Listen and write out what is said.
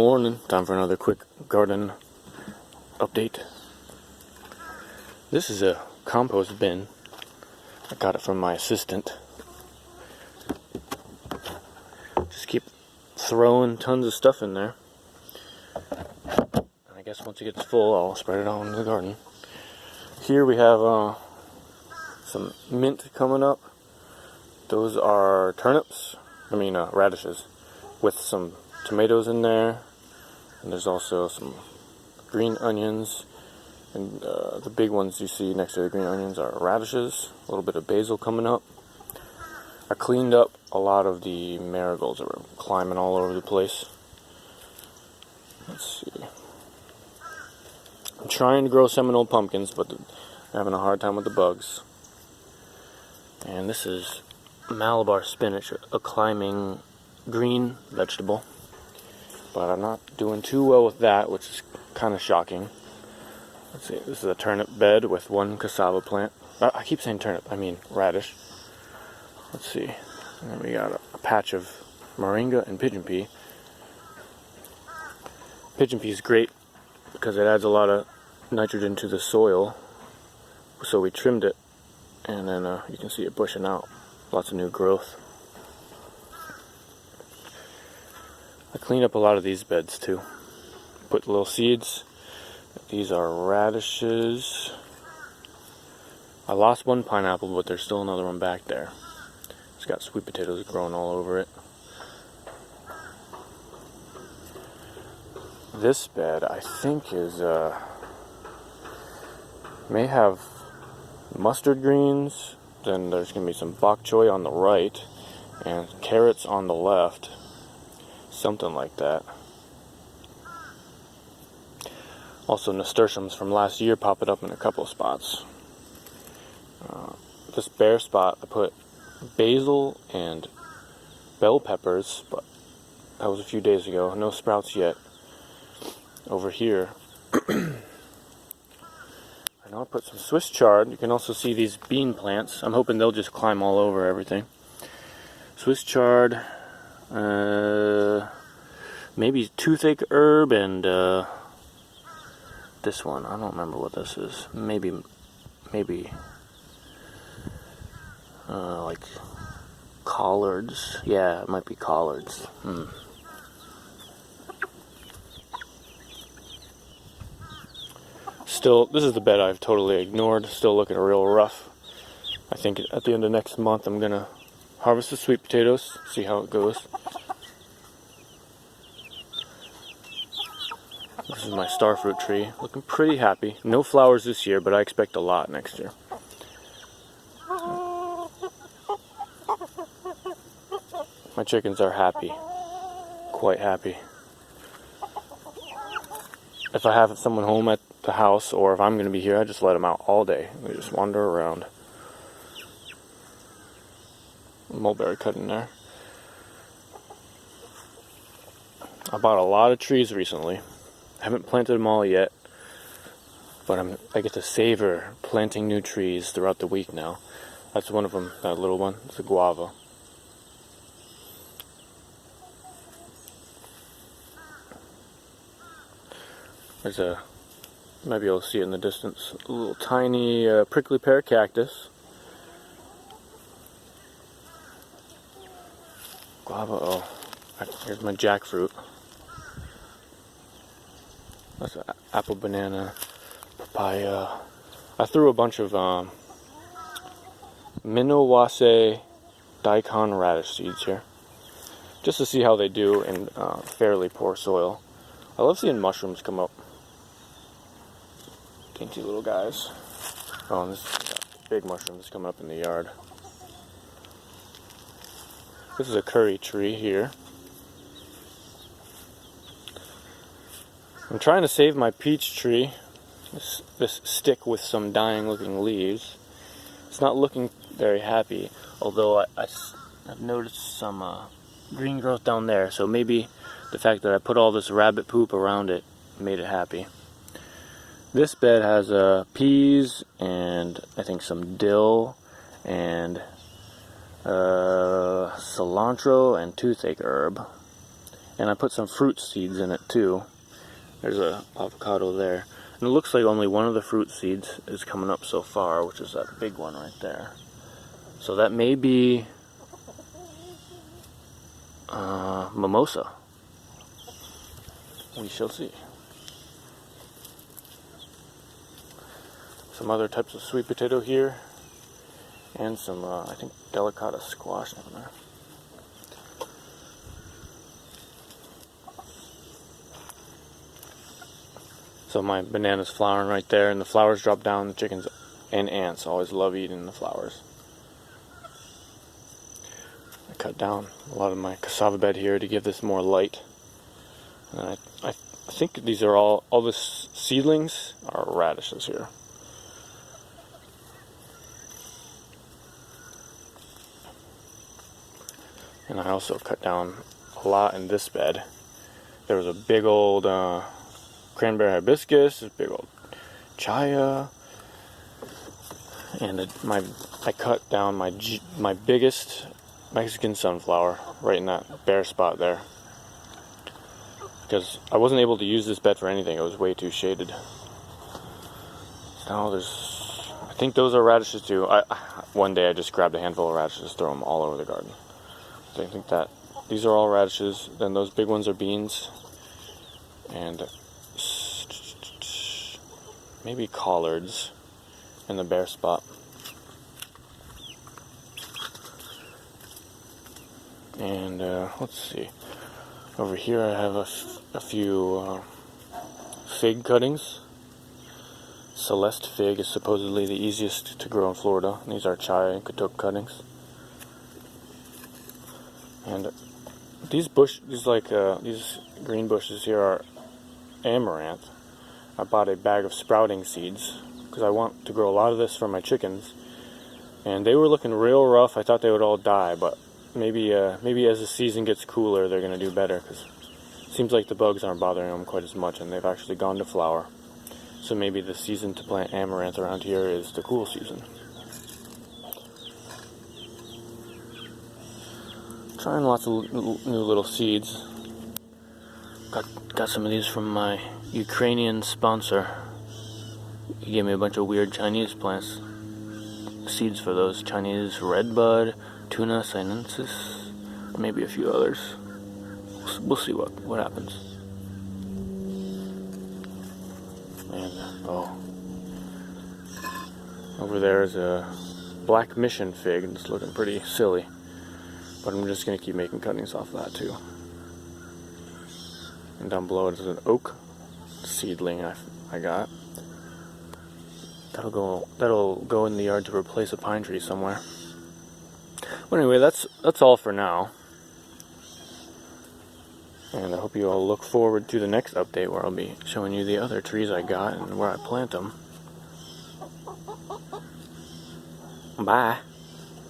morning. Time for another quick garden update. This is a compost bin. I got it from my assistant. Just keep throwing tons of stuff in there. I guess once it gets full, I'll spread it out into the garden. Here we have some mint coming up. Those are turnips. Radishes, with some tomatoes in there, and there's also some green onions, and the big ones you see next to the green onions are radishes. A little bit of basil coming up. I cleaned up a lot of the marigolds that were climbing all over the place. Let's see. I'm trying to grow Seminole pumpkins, but I'm having a hard time with the bugs. And this is Malabar spinach, a climbing green vegetable, but I'm not doing too well with that, which is kind of shocking. Let's see, this is a turnip bed with one cassava plant. I keep saying turnip, I mean radish. Let's see, and then we got a patch of moringa and pigeon pea. Pigeon pea is great because it adds a lot of nitrogen to the soil, so we trimmed it, and then you can see it bushing out. Lots of new growth. I cleaned up a lot of these beds too. Put little seeds. These are radishes. I lost one pineapple, but there's still another one back there. It's got sweet potatoes growing all over it. This bed, I think, is may have mustard greens. Then there's going to be some bok choy on the right and carrots on the left. Something like that. Also nasturtiums from last year popping up in a couple of spots. This bare spot I put basil and bell peppers, but that was a few days ago. No sprouts yet. Over here I know I put some Swiss chard. You can also see these bean plants. I'm hoping they'll just climb all over everything. Swiss chard, maybe toothache herb, and this one. I don't remember what this is. Maybe like collards. Yeah, it might be collards. Still, this is the bed I've totally ignored. Still looking real rough. I think at the end of next month I'm gonna harvest the sweet potatoes, see how it goes. This is my starfruit tree, looking pretty happy. No flowers this year, but I expect a lot next year. My chickens are happy, quite happy. If I have someone home at the house, or if I'm going to be here, I just let them out all day. They just wander around. Mulberry cut in there. I bought a lot of trees recently. I haven't planted them all yet, but I get to savor planting new trees throughout the week now. That's one of them, that little one. It's a guava. There's you might be able to see it in the distance, a little tiny prickly pear cactus. Guava, oh, here's my jackfruit. That's an apple, banana, papaya. I threw a bunch of minowase daikon radish seeds here, just to see how they do in fairly poor soil. I love seeing mushrooms come up. Dainty little guys. Oh, and this big mushroom that's coming up in the yard. This is a curry tree here. I'm trying to save my peach tree. This stick with some dying looking leaves. It's not looking very happy, although I've noticed some green growth down there, so maybe the fact that I put all this rabbit poop around it made it happy. This bed has peas and I think some dill and cilantro and toothache herb. And I put some fruit seeds in it too. There's a avocado there. And it looks like only one of the fruit seeds is coming up so far, which is that big one right there. So that may be mimosa. We shall see. Some other types of sweet potato here. And some, I think, delicata squash down there. So my banana's flowering right there, and the flowers drop down. The chickens and ants always love eating the flowers. I cut down a lot of my cassava bed here to give this more light. And I think these are all the seedlings are radishes here. And I also cut down a lot in this bed. There was a big old cranberry hibiscus, this big old chaya, and I cut down my biggest Mexican sunflower right in that bare spot there, because I wasn't able to use this bed for anything. It was way too shaded. Now I think those are radishes too. One day I just grabbed a handful of radishes, throw them all over the garden. So I think that these are all radishes. Then those big ones are beans, and maybe collards in the bare spot. And let's see. Over here I have a few fig cuttings. Celeste fig is supposedly the easiest to grow in Florida. These are chai and katuk cuttings. And these green bushes here are amaranth. I bought a bag of sprouting seeds because I want to grow a lot of this for my chickens. And they were looking real rough. I thought they would all die, but maybe as the season gets cooler, they're going to do better, because it seems like the bugs aren't bothering them quite as much, and they've actually gone to flower. So maybe the season to plant amaranth around here is the cool season. Trying lots of new little seeds. Got some of these from my Ukrainian sponsor. He gave me a bunch of weird Chinese plants. Seeds for those: Chinese redbud, tuna sinensis, maybe a few others. We'll see what happens. And over there is a black mission fig, and it's looking pretty silly. But I'm just gonna keep making cuttings off of that too. And down below is an oak seedling I got. That'll go in the yard to replace a pine tree somewhere. Well, anyway, that's all for now. And I hope you all look forward to the next update, where I'll be showing you the other trees I got and where I plant them. Bye.